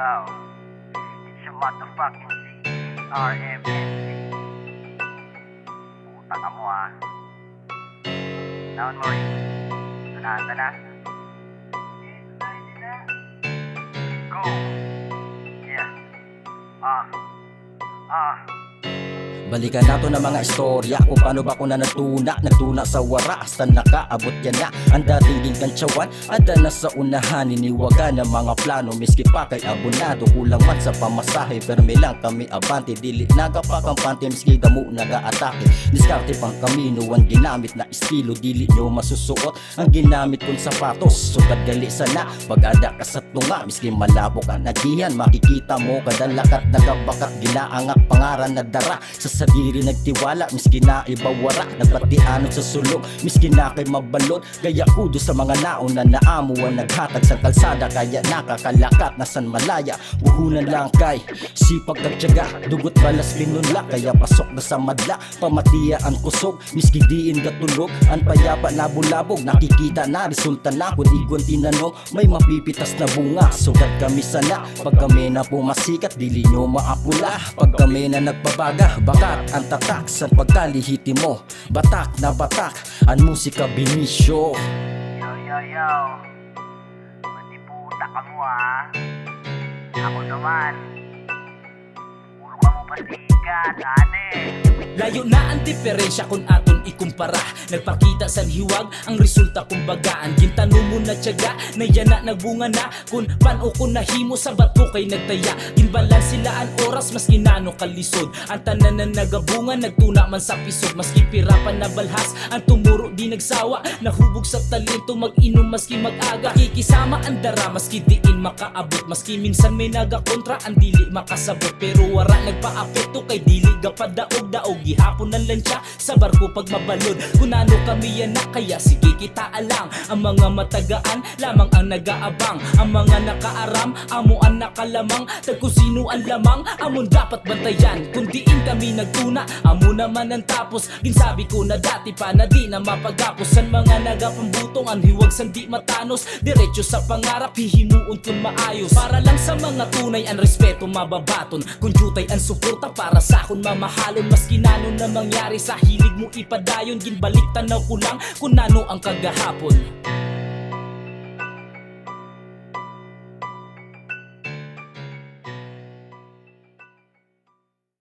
Yo, it's your motherfucking CRMNC. Puta ka mo ah. Naon mo rin. Sanahan ka na. Go. Yeah. Balikan nato na mga istorya kung paano ba ko na nagtuna sa wara hasta nakaabot yan na ang dating ginkantsawan. Ada na sa unahan, iniwaga ng mga plano miski pa kay abonado, kulang man sa pamasahe perme lang kami abante, dili nagapakampante miski damo nagaatake. Diskarte pang kamino ang ginamit na estilo, dili nyo masusuot ang ginamit kong sapatos. Sugad gali sana pag-ada ka sa tunga miski malabo ka nagihan, makikita mo kadalakat nagabakat ginaangak pangaran na dara sa sadiri nagtiwala miski na ibawara, nagpatianon sa sulong miski na kay mabalot. Gaya kudo sa mga naon na naamuan naghatag sa kalsada kaya nakakalakat na san malaya. Buhunan lang kay sipag kagtyaga, dugot balas linunla kaya pasok na sa madla. Pamatiya ang kusog miski diin gatulog, ang payapa labog-labog nakikita na resulta na kung igon tinanong may mapipitas na bunga. Sugat kami sana pag kami na pumasikat, dili nyo maapula pag kami na nagbabaga. Bakat ang tatak sa pagkalihiti mo, batak na batak ang musika binisyo. Yo. Pati puta ka mo ah. Ako naman. Puro ka mo pasikat, ate. Layo na ang diferensya kung aton ikumpara. Nagpakita sa hiwag ang resulta kung bagaan. Gintano mo na tiyaga na yan na nagbunga na. Kung pano ko nahimo sa bato kay nagtaya. Ginbalan sila ang oras maski nano kalisod. Ang tanan na nagabunga nagtuna man sa pisod. Maski pirapan na balhas ang tumuro di nagsawa. Nahubog sa talento mag-inom maski mag-aga. Kikisama ang dara maski diin makaabot. Maski minsan may nagakontra ang dili makasabot. Pero wara nagpa-apekto kay dili gapadaog-daog. Gihapon ng lansya sa barko pag mabalod. Kung ano kami yan na kaya sige kita alang. Ang mga matagaan lamang ang nag-aabang. Ang mga nakaaram amo ang nakalamang. Tag kung sino ang lamang amon dapat bantayan. Kung diin kami nagtuna amo naman ang tapos. Ginsabi ko na dati pa na di na mapagapos. San mga nagapambutong ang hiwag san di matanos. Diretso sa pangarap hihimuon kung maayos. Para lang sa mga tunay ang respeto mababaton. Kung jutay ang suporta para sa akon mamahalon. Maski nano na mangyari sa hilig mo ipadayon. Ginbalik tanaw ko lang kung nano ang kagahapon.